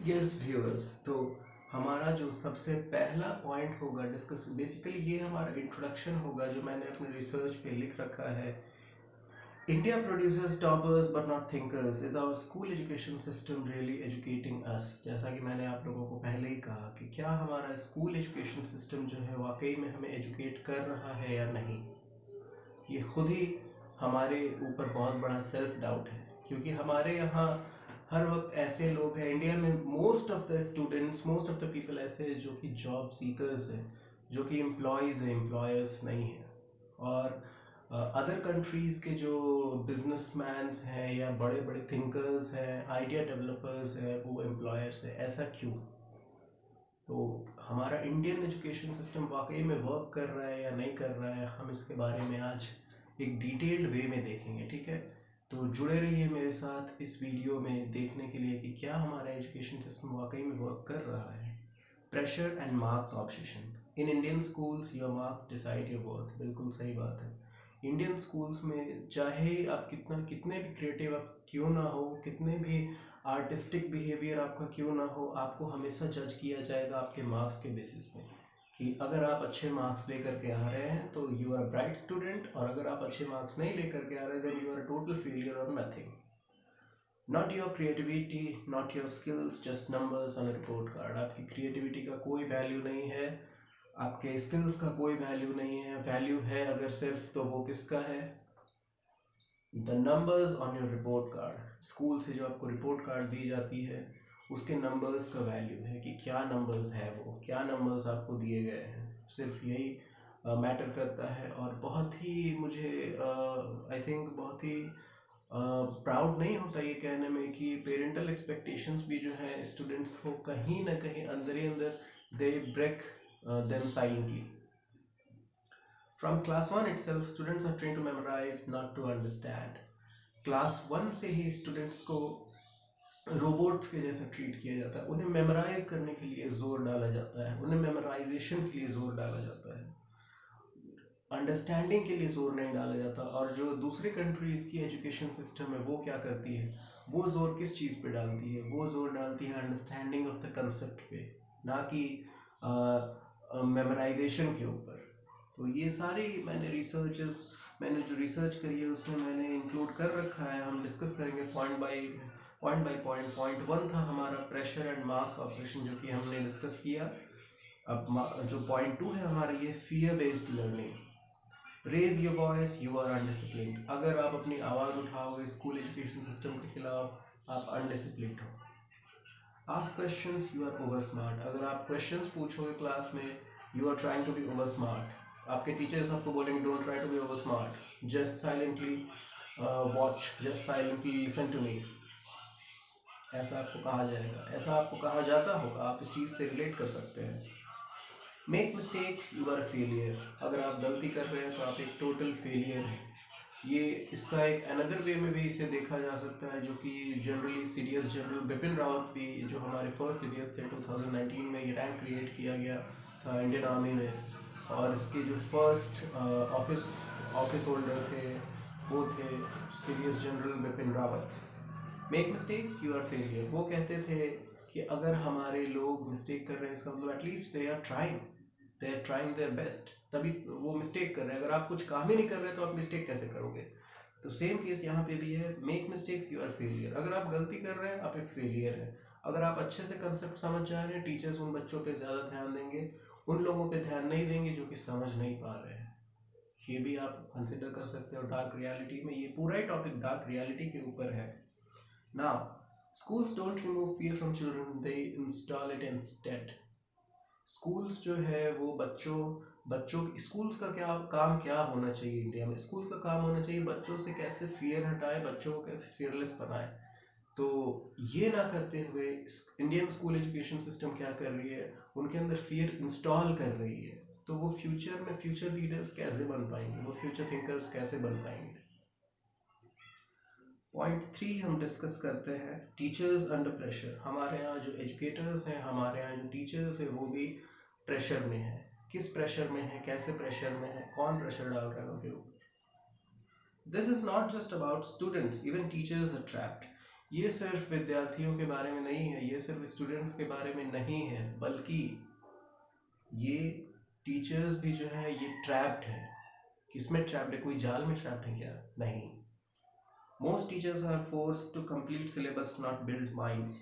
Yes viewers, तो हमारा जो सबसे पहला पॉइंट होगा डिस्कस, बेसिकली ये हमारा इंट्रोडक्शन होगा जो मैंने अपने रिसर्च पे लिख रखा है। India produces toppers but not thinkers, is our school education system really educating us. जैसा कि मैंने आप लोगों को पहले ही कहा कि क्या हमारा स्कूल एजुकेशन सिस्टम जो है वाकई में हमें एजुकेट कर रहा है या नहीं। ये खुद ही हमारे ऊपर बहुत बड़ा सेल्फ डाउट है, क्योंकि हमारे यहाँ हर वक्त ऐसे लोग हैं इंडिया में, most of the students, most of the people ऐसे हैं जो कि जॉब सीकर्स हैं, जो कि एम्प्लॉयज़ हैं, एम्प्लॉयर्स नहीं हैं। और अदर कंट्रीज़ के जो बिजनेसमैन्स हैं या बड़े बड़े थिंकर्स हैं, आइडिया डेवलपर्स हैं, वो एम्प्लॉयर्स हैं। ऐसा क्यों? तो हमारा इंडियन एजुकेशन सिस्टम वाकई में वर्क कर रहा है या नहीं कर रहा है, हम इसके बारे में आज एक डिटेल्ड वे में देखेंगे, ठीक है। तो जुड़े रहिए मेरे साथ इस वीडियो में देखने के लिए कि क्या हमारा एजुकेशन सिस्टम वाकई में वर्क कर रहा है। Pressure and marks obsession in Indian schools, your marks decide your worth. बिल्कुल सही बात है। इंडियन स्कूल्स में चाहे आप कितने भी क्रिएटिव आप क्यों ना हो, कितने भी आर्टिस्टिक बिहेवियर आपका क्यों ना हो, आपको हमेशा जज किया जाएगा आपके मार्क्स के बेसिस पे। कि अगर आप अच्छे मार्क्स लेकर के आ रहे हैं तो you are a bright student, और अगर आप अच्छे मार्क्स नहीं लेकर के आ रहे then you are a total failure और nothing. Not your creativity, not your skills, just numbers on a report card. आपकी क्रिएटिविटी का कोई वैल्यू नहीं है, आपके स्किल्स का कोई वैल्यू नहीं है। वैल्यू है अगर सिर्फ, तो वो किसका है? The numbers on your report card. School से जो आपको रिपोर्ट कार्ड दी जाती है उसके नंबर्स का वैल्यू है कि क्या नंबर्स है, वो क्या नंबर्स आपको दिए गए हैं, सिर्फ यही मैटर करता है। और बहुत ही मुझे आई थिंक बहुत ही प्राउड नहीं होता ये कहने में कि पेरेंटल एक्सपेक्टेशंस भी जो है स्टूडेंट्स को कहीं ना कहीं अंदर ही अंदर they break them silently. From class 1 itself, students are trained to memorize, not to understand. Class 1 से ही स्टूडेंट्स को रोबोट्स के जैसा ट्रीट किया जाता है। उन्हें मेमोराइज करने के लिए जोर डाला जाता है, उन्हें मेमोराइजेशन के लिए जोर डाला जाता है, अंडरस्टैंडिंग के लिए जोर नहीं डाला जाता। और जो दूसरे कंट्रीज की एजुकेशन सिस्टम है वो क्या करती है, वो जोर किस चीज़ पे डालती है? वो जोर डालती है अंडरस्टैंडिंग ऑफ द कंसेप्ट पे, ना कि मेमोराइजेशन के ऊपर। तो ये सारी मैंने जो रिसर्च करी है उसमें मैंने इंक्लूड कर रखा है। हम डिस्कस करेंगे पॉइंट बाय पॉइंट। पॉइंट 1 था हमारा प्रेशर एंड मार्क्स ऑब्सेशन, जो कि हमने डिस्कस किया। अब जो पॉइंट 2 है हमारा, ये fear based learning. Raise your voice, you are undiscipline. अगर आप अपनी आवाज़ उठाओगे स्कूल एजुकेशन सिस्टम के खिलाफ, आप अनडिसिप्लिन हो। Ask questions, you are over smart. अगर आप क्वेश्चंस पूछोगे क्लास में, you are trying to be over smart. आपके टीचर्स आपको बोलेंगे don't try to be over smart, just silently watch, just silently listen to me. ऐसा आपको कहा जाएगा, ऐसा आपको कहा जाता होगा, आप इस चीज़ से रिलेट कर सकते हैं। Make mistakes, you are failure. अगर आप गलती कर रहे हैं तो आप एक टोटल फेलियर हैं। ये इसका एक अनदर वे में भी इसे देखा जा सकता है, जो कि generally CDS general Bipin Rawat भी, जो हमारे फर्स्ट सीडीएस थे 2019 में, ये रैंक क्रिएट किया गया था इंडियन आर्मी में। और इसके जो फर्स्ट ऑफिस होल्डर थे वो थे CDS general Bipin Rawat. Make mistakes, you are failure. वो कहते थे कि अगर हमारे लोग मिस्टेक कर रहे हैं इसका मतलब at least they are trying their best, तभी वो मिस्टेक कर रहे हैं। अगर आप कुछ काम ही नहीं कर रहे तो आप मिस्टेक कैसे करोगे? तो सेम केस यहाँ पे भी है। Make mistakes, you are failure. अगर आप गलती कर रहे हैं आप एक फेलियर है। अगर आप अच्छे से कंसेप्ट समझ जा रहे हैं, टीचर्स उन बच्चों पे ज़्यादा ध्यान देंगे, उन लोगों पे ध्यान नहीं देंगे जो कि समझ नहीं पा रहे हैं। ये भी आप कंसिडर कर सकते हो डार्क रियलिटी में। ये पूरा ही टॉपिक डार्क रियलिटी के ऊपर है। Now, schools don't remove fear from children, they install it instead. Schools जो है वो बच्चों स्कूल्स का क्या होना चाहिए इंडिया में? स्कूल्स का काम होना चाहिए बच्चों से कैसे फियर हटाए, बच्चों को कैसे फियरलेस बनाए। तो ये ना करते हुए इंडियन स्कूल एजुकेशन सिस्टम क्या कर रही है, उनके अंदर फियर इंस्टॉल कर रही है। तो वो फ्यूचर में फ्यूचर लीडर्स कैसे बन पाएंगे, वो फ्यूचर थिंकर्स कैसे बन पाएंगे? पॉइंट 3 हम डिस्कस करते हैं, टीचर्स अंडर प्रेशर। हमारे यहाँ जो एजुकेटर्स हैं, हमारे यहाँ जो टीचर्स हैं, वो भी प्रेशर में है। किस प्रेशर में है, कैसे प्रेशर में है, कौन प्रेशर डाल रहा है उनके ऊपर? This is not just about students, even teachers are trapped. ये सिर्फ विद्यार्थियों के बारे में नहीं है, ये सिर्फ स्टूडेंट्स के बारे में नहीं है, बल्कि ये टीचर्स भी जो है ये ट्रैप्ड है। किसमें ट्रैप्ड है? कोई जाल में ट्रैप्ड है क्या? नहीं। Most teachers are forced to complete syllabus, not build minds.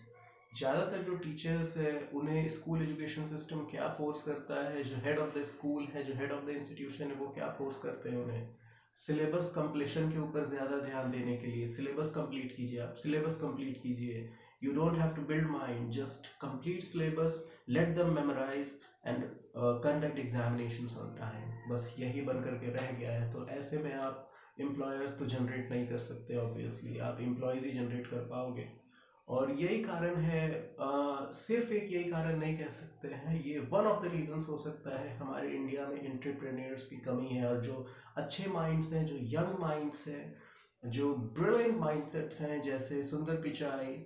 ज़्यादातर जो टीचर्स है उन्हें स्कूल एजुकेशन सिस्टम क्या फोर्स करता है, जो हेड ऑफ द स्कूल है, जो हेड ऑफ द इंस्टीट्यूशन है, वो क्या फोर्स करते हैं उन्हें? सिलेबस कंप्लीशन के ऊपर ज़्यादा ध्यान देने के लिए। सिलेबस कंप्लीट कीजिए, आप सिलेबस कंप्लीट कीजिए। You don't have to build mind, just complete syllabus, let them memorise and conduct examinations on time. बस यही बन करके रह गया है। तो ऐसे में आप एम्प्लॉयर्स तो जनरेट नहीं कर सकते, ऑब्वियसली आप एम्प्लॉयज़ ही जनरेट कर पाओगे। और यही कारण है, सिर्फ एक यही कारण नहीं कह सकते हैं, ये वन ऑफ द रीजंस हो सकता है हमारे इंडिया में एंटरप्रेन्योर्स की कमी है। और जो अच्छे माइंड्स हैं, जो यंग माइंड्स हैं, जो ब्रिलियंट माइंडसेट्स हैं, जैसे सुंदर पिचाई,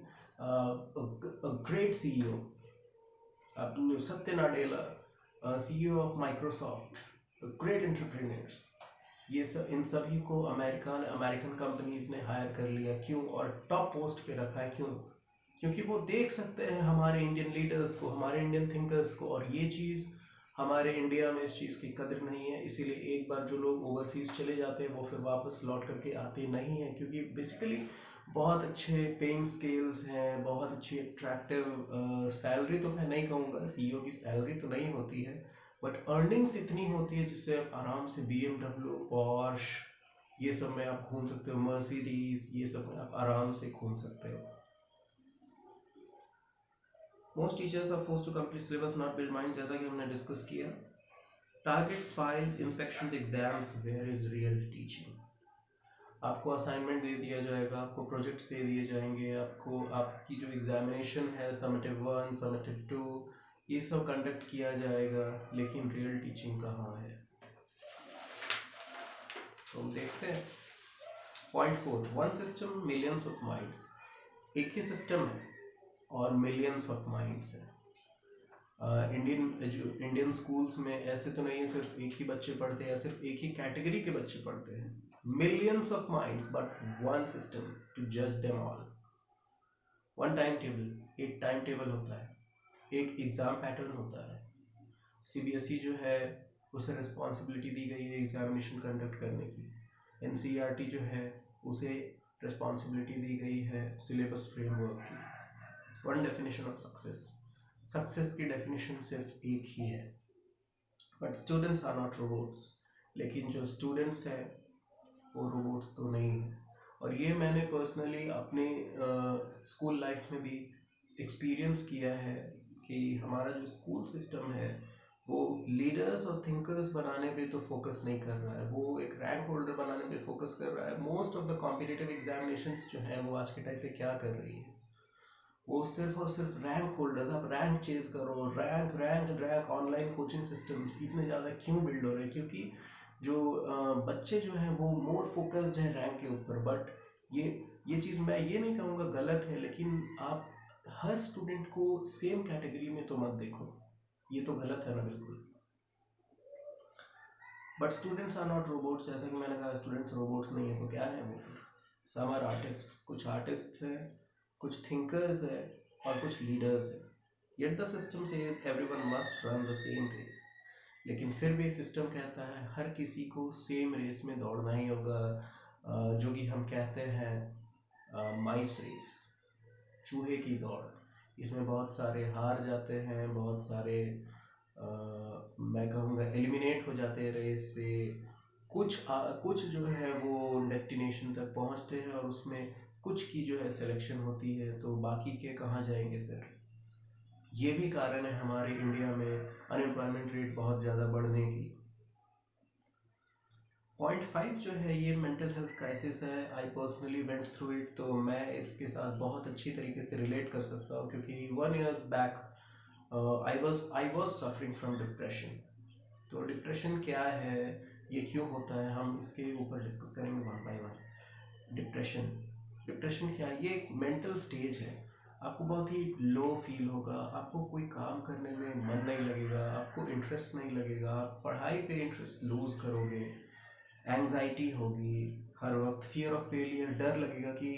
ग्रेट सीईओ, सत्य Nadella, CEO of Microsoft, great entrepreneurs, ये सब, इन सभी को अमेरिकन कंपनीज ने हायर कर लिया। क्यों? और टॉप पोस्ट पे रखा है। क्यों? क्योंकि वो देख सकते हैं हमारे इंडियन लीडर्स को, हमारे इंडियन थिंकर्स को, और ये चीज़ हमारे इंडिया में इस चीज़ की कदर नहीं है। इसीलिए एक बार जो लोग ओवरसीज चले जाते हैं वो फिर वापस लौट करके आते नहीं हैं, क्योंकि बेसिकली बहुत अच्छे पेइंग स्केल्स हैं, बहुत अच्छी अट्रैक्टिव सैलरी, तो मैं नहीं कहूँगा सीईओ की सैलरी तो नहीं होती है, बट अर्निंग्स इतनी होती है जिससे आप आराम से BMW, पॉर्श, ये सब में आप घूम सकते हो, मर्सिडीज, ये सब में आप आराम से घूम सकते हो। Most teachers are forced to complete syllabus, not build mind, जैसा कि हमने डिस्कस किया। Targets, files, inspections, exams, where is real teaching? आपको असाइनमेंट दे दिया जाएगा, आपको प्रोजेक्ट्स दे दिए जाएंगे, आपको आपकी जो एग्जामिनेशन है समेटिव 1, समेटिव 2, ये सब कंडक्ट किया जाएगा, लेकिन रियल टीचिंग कहाँ है? तो हम देखते हैं। Point 4, one system millions of minds. एक ही सिस्टम है और मिलियंस ऑफ माइंड्स है। इंडियन स्कूल्स में ऐसे तो नहीं है सिर्फ एक ही बच्चे पढ़ते हैं, सिर्फ एक ही कैटेगरी के बच्चे पढ़ते हैं। Millions of minds but one system to जज them all. One time table, एक टाइम टेबल होता है, एक एग्जाम पैटर्न होता है। CBSE जो है उसे रिस्पॉन्सिबिलिटी दी गई है एग्जामिनेशन कंडक्ट करने की। NCERT जो है उसे रिस्पॉन्सिबिलिटी दी गई है सिलेबस फ्रेमवर्क की। One definition of success, success की डेफिनेशन सिर्फ एक ही है। But students are not robots, लेकिन जो स्टूडेंट्स हैं वो रोबोट्स तो नहीं है। और ये मैंने पर्सनली अपने स्कूल लाइफ में भी एक्सपीरियंस किया है कि हमारा जो स्कूल सिस्टम है वो लीडर्स और थिंकर्स बनाने पे तो फोकस नहीं कर रहा है, वो एक रैंक होल्डर बनाने पे फोकस कर रहा है। Most of the competitive examinations जो हैं वो आज के टाइम पे क्या कर रही है, वो सिर्फ और सिर्फ रैंक होल्डर्स, आप रैंक चेज करो, rank rank rank. Online coaching systems इतने ज़्यादा क्यों बिल्ड हो रहे हैं? क्योंकि जो बच्चे जो हैं वो मोर फोकस्ड है रैंक के ऊपर। बट ये चीज़ मैं ये नहीं कहूँगा गलत है, लेकिन आप हर स्टूडेंट को सेम कैटेगरी में तो मत देखो, ये तो गलत है ना बिल्कुल। But students are not robots, जैसा कि मैंने कहा स्टूडेंट्स रोबोट्स नहीं है, तो क्या है वो फिर? सम आर आर्टिस्ट्स, कुछ आर्टिस्ट्स हैं, कुछ थिंकर्स हैं और कुछ लीडर्स हैं। Yet the system says everyone must run the same race, लेकिन फिर भी सिस्टम कहता है हर किसी को सेम रेस में दौड़ना ही होगा, जो कि हम कहते हैं माइस रेस, चूहे की दौड़। इसमें बहुत सारे हार जाते हैं, बहुत सारे मैं कहूँगा एलिमिनेट हो जाते हैं रेस से। कुछ जो है वो डेस्टिनेशन तक पहुँचते हैं और उसमें कुछ की जो है सिलेक्शन होती है, तो बाकी के कहाँ जाएंगे फिर? ये भी कारण है हमारे इंडिया में अनएम्प्लॉयमेंट रेट बहुत ज़्यादा बढ़ने की। पॉइंट 5 जो है ये मेंटल हेल्थ क्राइसिस है। I personally went through it, तो मैं इसके साथ बहुत अच्छी तरीके से रिलेट कर सकता हूँ, क्योंकि 1 years back I was suffering from depression. तो डिप्रेशन क्या है, ये क्यों होता है, हम इसके ऊपर डिस्कस करेंगे one by one. Depression depression क्या है? ये एक मेंटल स्टेज है। आपको बहुत ही लो फील होगा, आपको कोई काम करने में मन नहीं लगेगा, आपको इंटरेस्ट नहीं लगेगा, आप पढ़ाई पे इंटरेस्ट लूज करोगे, एंजाइटी होगी हर वक्त, फियर ऑफ फेलियर, डर लगेगा कि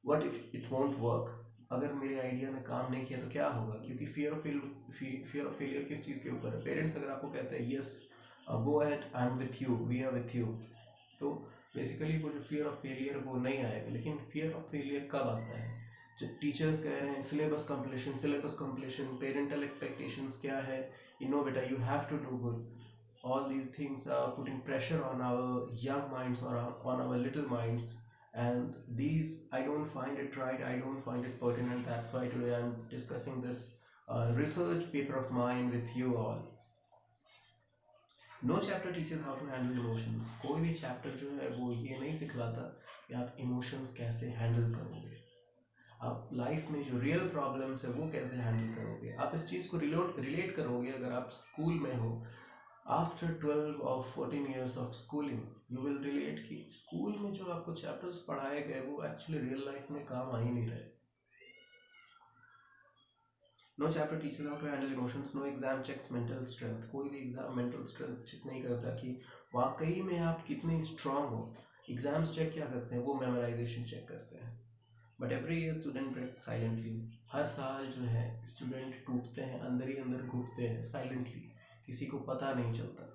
what if it won't work, अगर मेरे आइडिया ने काम नहीं किया तो क्या होगा, क्योंकि फियर ऑफ फेलियर किस चीज़ के ऊपर है? पेरेंट्स अगर आपको कहते हैं yes go ahead, I am with you, we are with you, तो बेसिकली वो जो फियर ऑफ फेलियर वो नहीं आएगा। लेकिन फियर ऑफ फेलियर कब आता है? जब टीचर्स कह रहे हैं सिलेबस कंप्लीशन, पेरेंटल एक्सपेक्टेशंस क्या है, यू नो बेटा you have to do good, all these things are putting pressure on our young minds or on our little minds, and these I don't find it right, I don't find it pertinent. That's why today I'm discussing this research paper of mine with you all. No chapter teachers how to handle emotions. कोई भी chapter जो है वो ये नहीं सिखलाता कि आप emotions कैसे हैंडल करोगे, आप लाइफ में जो रियल प्रॉब्लम्स है वो कैसे हैंडल करोगे, आप इस चीज़ को रिलेट करोगे अगर आप स्कूल में हो। आफ्टर 12 और 14 years of schooling you will relate कि स्कूल में जो आपको चैप्टर्स पढ़ाए गए वो एक्चुअली रियल लाइफ में काम आ ही नहीं रहे। No chapter teachers how to handle emotions, no exam checks mental strength. कोई भी एग्जाम मेंटल स्ट्रेंथ चेक नहीं करता कि वाकई में आप कितने स्ट्रांग हो। एग्जाम्स चेक क्या करते हैं? वो मेमोराइजेशन चेक करते हैं। But every year student break silently. हर साल जो है स्टूडेंट टूटते हैं, अंदर ही अंदर घुटते हैं साइलेंटली, किसी को पता नहीं चलता।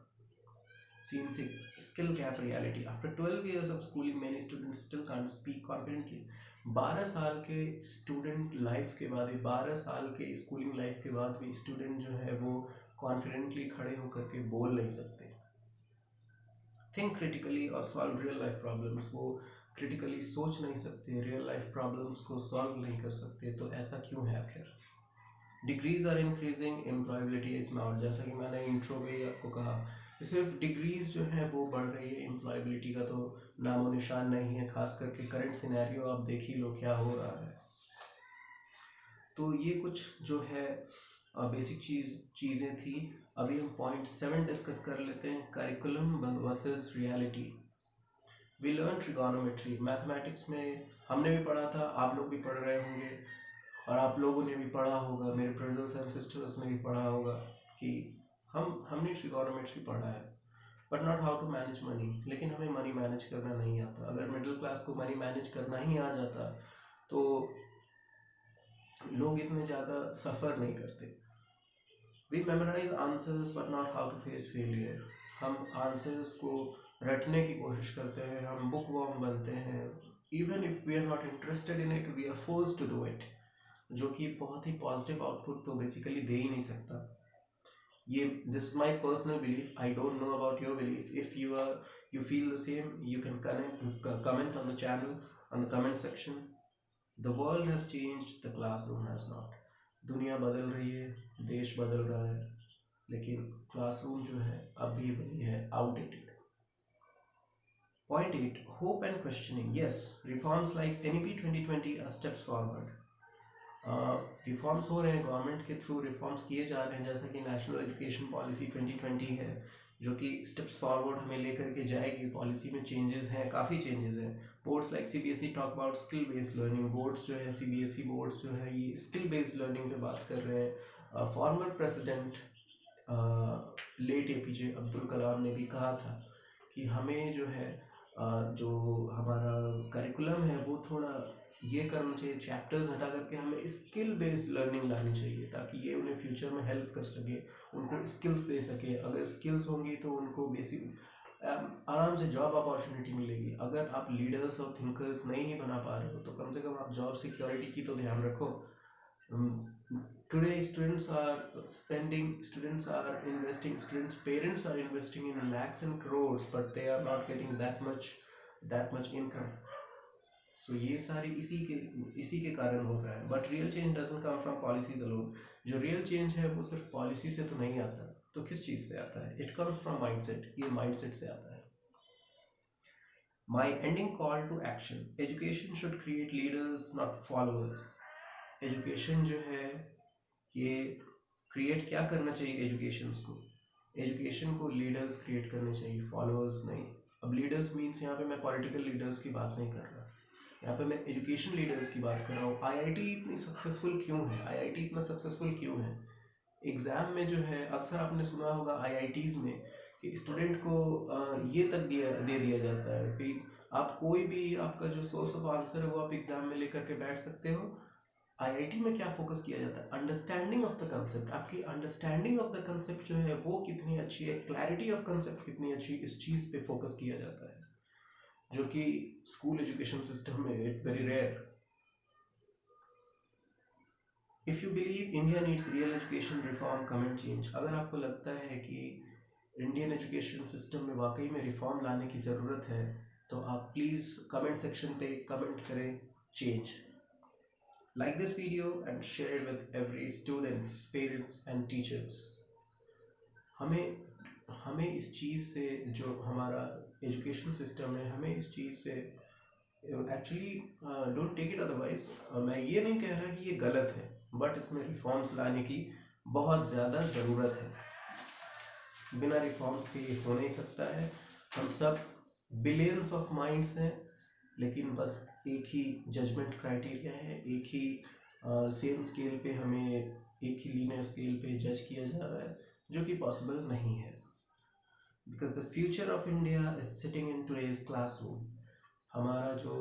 Scene 6, skill gap reality. After 12 years of schooling, many students still can't speak confidently. 12 साल के स्टूडेंट लाइफ के बाद भी, 12 साल के स्कूलिंग लाइफ के बाद भी स्टूडेंट जो है वो कॉन्फिडेंटली खड़े होकर के बोल नहीं सकते। थिंक क्रिटिकली और सॉल्व रियल लाइफ प्रॉब्लम्स, वो क्रिटिकली सोच नहीं सकते, रियल लाइफ प्रॉब्लम्स को सॉल्व नहीं कर सकते। तो ऐसा क्यों है आखिर? Degrees are increasing, employability is not. जैसा कि मैंने इंट्रो में ही आपको कहा, सिर्फ डिग्रीज जो है वो बढ़ रही है, एम्प्लॉयबिलिटी का तो नामो निशान नहीं है। खास करके करंट सिनेरियो आप देख ही लो क्या हो रहा है। तो ये कुछ जो है बेसिक चीज़ें थी। अभी हम पॉइंट 7 डिस्कस कर लेते हैं, curriculum versus reality. We learn trigonometry. Mathematics में हमने भी पढ़ा था, आप लोग भी पढ़ रहे होंगे, और आप लोगों ने भी पढ़ा होगा, मेरे ब्रदर्स एंड सिस्टर्स ने भी पढ़ा होगा कि हमने ट्रिगोनोमेट्री पढ़ा है, but not how to manage money. लेकिन हमें मनी मैनेज करना नहीं आता। अगर मिडिल क्लास को मनी मैनेज करना ही आ जाता तो लोग इतने ज़्यादा सफ़र नहीं करते। We memorise answers but not how to face failure. हम आंसर्स को रटने की कोशिश करते हैं, हम बुक वॉर्म बनते हैं। Even if we are not interested in it, we are forced to do it, जो कि बहुत ही पॉजिटिव आउटपुट तो बेसिकली दे ही नहीं सकता। ये this is my personal belief, I don't know about your belief. If you feel the same, you can comment on the channel, on the comment section. The world has changed, the classroom has not. दुनिया बदल रही है, देश बदल रहा है, लेकिन classroom जो है अभी भी है outdated. Point 8, hope and questioning. Yes, reforms like NEP 2020 are steps forward. Reforms हो रहे हैं, गवर्नमेंट के थ्रू रिफॉर्म्स किए जा रहे हैं, जैसा कि नेशनल एजुकेशन पॉलिसी 2020 है, जो कि स्टेप्स फॉरवर्ड हमें लेकर के जाएगी। पॉलिसी में चेंजेस हैं, काफ़ी चेंजेस हैं। Boards like CBSE talk about skill based learning. Boards जो है CBSE बोर्ड्स जो है ये स्किल बेस्ड लर्निंग पे बात कर रहे हैं। Former president late APJ Abdul Kalam ने भी कहा था कि हमें जो है जो हमारा करिकुलम है वो थोड़ा ये करना चाहिए, चैप्टर्स हटा करके हमें स्किल बेस्ड लर्निंग लानी चाहिए, ताकि ये उन्हें फ्यूचर में हेल्प कर सके, उनको स्किल्स दे सके। अगर स्किल्स होंगी तो उनको बेसिक आराम से जॉब अपॉर्चुनिटी मिलेगी। अगर आप लीडर्स और थिंकर्स नहीं ही बना पा रहे हो तो कम से कम आप जॉब सिक्योरिटी की तो ध्यान रखो। Today students parents are investing in lakhs and crores, but they are not getting that much income. सो ये सारी इसी के कारण हो रहा है। But real change doesn't come from policies alone. जो रियल चेंज है वो सिर्फ पॉलिसी से तो नहीं आता, तो किस चीज़ से आता है? It comes from mindset. ये माइंडसेट से आता है। My ending call to action, education should create leaders not followers. Education जो है ये क्रिएट क्या करना चाहिए? एजुकेशन को लीडर्स क्रिएट करने चाहिए, फॉलोअर्स नहीं। अब लीडर्स मीन्स यहाँ पे मैं पॉलिटिकल लीडर्स की बात नहीं कर रहा, यहाँ पे मैं एजुकेशन लीडर्स की बात कर रहा हूँ। IIT इतनी सक्सेसफुल क्यों है? IIT इतना सक्सेसफुल क्यों है? एग्ज़ाम में जो है अक्सर आपने सुना होगा IITs में कि स्टूडेंट को ये तक दे दिया जाता है कि आप कोई भी आपका जो सोर्स ऑफ आंसर है वो आप एग्जाम में लेकर के बैठ सकते हो। आईआईटी में क्या फोकस किया जाता है, अंडरस्टैंडिंग ऑफ द कंसेप्ट, आपकी अंडरस्टैंडिंग ऑफ द कंसेप्ट जो है वो कितनी अच्छी है, क्लैरिटी ऑफ कंसेप्ट कितनी अच्छी, इस चीज़ पे फोकस किया जाता है, जो कि स्कूल एजुकेशन सिस्टम में it very rare. If you believe India needs real education reform come and change, अगर आपको लगता है कि इंडियन एजुकेशन सिस्टम में वाकई में रिफॉर्म लाने की ज़रूरत है, तो आप प्लीज़ कमेंट सेक्शन पे कमेंट करें change. Like this video and share it with every students, parents and teachers. हमें हमें इस चीज़ से, जो हमारा एजुकेशन सिस्टम है, हमें इस चीज़ से actually don't take it otherwise, मैं ये नहीं कह रहा कि ये गलत है, बट इसमें रिफॉर्म्स लाने की बहुत ज़्यादा ज़रूरत है। बिना रिफॉर्म्स के ये हो नहीं सकता है। हम सब बिलियंस ऑफ माइंड्स हैं, लेकिन बस एक ही जजमेंट क्राइटेरिया है, एक ही सेम स्केल पे हमें, एक ही लीनियर स्केल पे जज किया जा रहा है, जो कि पॉसिबल नहीं है। Because the future of India is sitting in today's classroom. हमारा जो